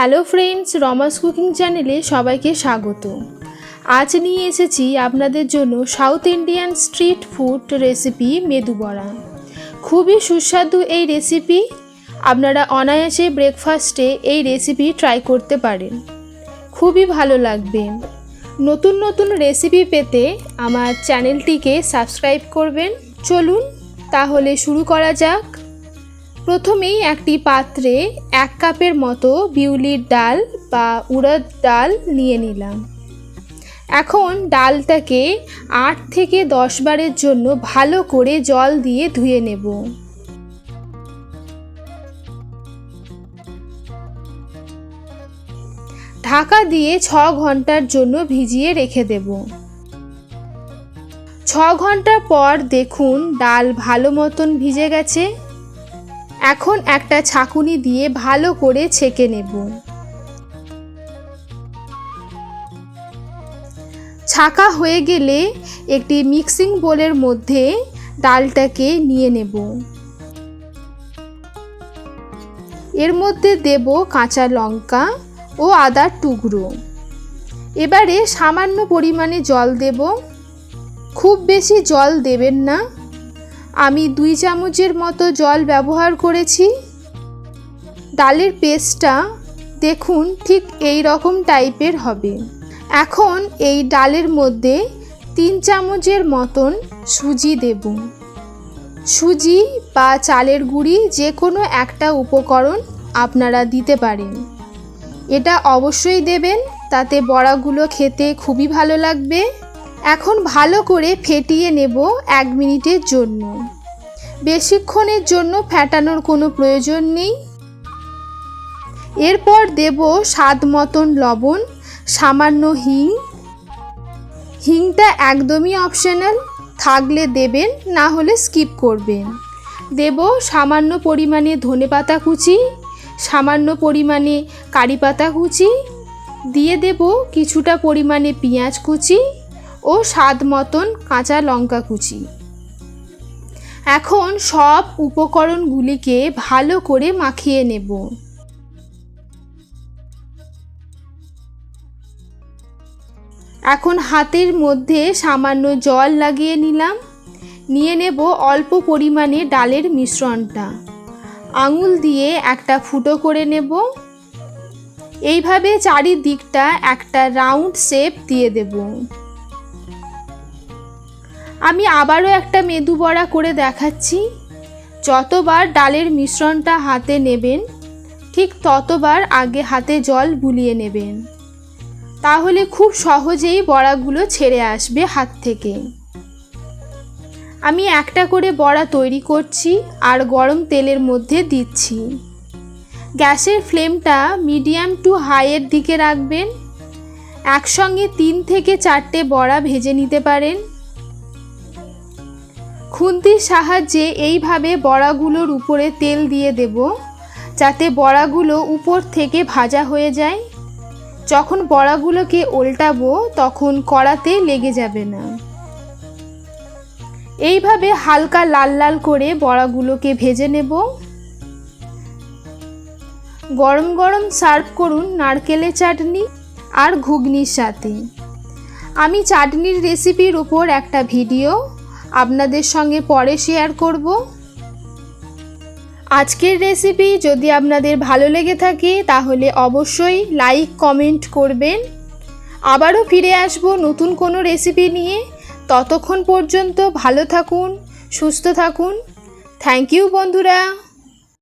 Hello friends, রমাস cooking চ্যানেলে সবাইকে স্বাগত। আজ নিয়ে এসেছি আপনাদের জন্য south Indian street food recipe medu বড়া। খুবই সুস্বাদু এই রেসিপি। আপনারা অনায়াসে ব্রেকফাস্টে এই রেসিপি ট্রাই করতে পারেন, খুবই ভালো লাগবে। নতুন নতুন রেসিপি পেতে আমার চ্যানেলটিকে সাবস্ক্রাইব করবেন। চলুন তাহলে শুরু করা যাক। প্রথমেই একটি পাত্রে 1 কাপের মতো বিউলির ডাল বা উড়দ ডাল নিয়ে নিলাম। এখন ডালটাকে 8 থেকে 10 বারের জন্য ভালো করে জল দিয়ে ধুয়ে নেব। ঢাকা দিয়ে 6 ঘন্টার জন্য ভিজিয়ে রেখে দেব। 6 ঘন্টা পর দেখুন ডাল ভালো মতন ভিজে গেছে। এখন একটা ছাঁকুনি দিয়ে ভালো করে ছেঁকে নেব। ছাঁকা হয়ে গেলে একটি মিক্সিং বোলের মধ্যে ডালটাকে নিয়ে নেব। এর মধ্যে দেব কাঁচা লঙ্কা ও আদার টুকরো। এবারে সামান্য পরিমাণে জল দেব, খুব বেশি জল দেবেন না। আমি 2 চামচের মতো জল ব্যবহার করেছি। ডালের পেস্টটা দেখুন ঠিক এই রকম টাইপের হবে। এখন এই ডালের মধ্যে 3 চামচের মতন সুজি দেব। সুজি বা চালের গুঁড়ি যে কোনো একটা উপকরণ আপনারা দিতে পারেন। এটা অবশ্যই দেবেন, তাতে বড়াগুলো খেতে খুবই ভালো লাগবে। এখন ভালো করে ফেটিয়ে নেব 1 মিনিটের জন্য। বেশিক্ষণের জন্য ফেটানোর কোনো প্রয়োজন নেই। এরপর দেব স্বাদ মতন লবণ, সামান্য হিং। হিংটা একদমই অপশনাল, থাকলে দেবেন, না হলে স্কিপ করবেন। দেব সামান্য পরিমাণে ধনেপাতা কুচি, সামান্য পরিমাণে কারি পাতা কুচি, দিয়ে দেব কিছুটা পরিমাণে পেঁয়াজ কুচি ও স্বাদ মতন কাঁচা লঙ্কা কুচি। এখন সব উপকরণগুলিকে ভালো করে মাখিয়ে নেব। এখন হাতের মধ্যে সামান্য জল লাগিয়ে নিলাম। নিয়ে নেব অল্প পরিমাণে ডালের মিশ্রণটা। আঙুল দিয়ে একটা ফুটো করে নেব। এইভাবে চারিদিকটা একটা রাউন্ড শেপ দিয়ে দেব। আমি আবারও একটা মেদু বড়া করে দেখাচ্ছি। যতবার ডালের মিশ্রণটা হাতে নেবেন ঠিক ততবার আগে হাতে জল বুলিয়ে নেবেন, তাহলে খুব সহজেই বড়াগুলো ছেড়ে আসবে হাত থেকে। আমি একটা করে বড়া তৈরি করছি আর গরম তেলের মধ্যে দিচ্ছি। গ্যাসের ফ্লেমটা মিডিয়াম টু হাইয়ের দিকে রাখবেন। একসঙ্গে 3 থেকে 4টে বড়া ভেজে নিতে পারেন। খুন্তির সাহায্যে এইভাবে বড়াগুলোর উপরে তেল দিয়ে দেব, যাতে বড়াগুলো উপর থেকে ভাজা হয়ে যায়। যখন বড়াগুলোকে উল্টাবো তখন কড়াতে লেগে যাবে না। এইভাবে হালকা লাল লাল করে বড়াগুলোকে ভেজে নেব। গরম গরম সার্ভ করুন নারকেলের চাটনি আর ঘুগনির সাথে। আমি চাটনির রেসিপির উপর একটা ভিডিও আপনাদের সঙ্গে পরে শেয়ার করব। আজকের রেসিপি যদি আপনাদের ভালো লেগে থাকে তাহলে অবশ্যই লাইক কমেন্ট করবেন। আবারও ফিরে আসব নতুন কোনো রেসিপি নিয়ে। ততক্ষণ পর্যন্ত ভালো থাকুন, সুস্থ থাকুন। থ্যাংক ইউ বন্ধুরা।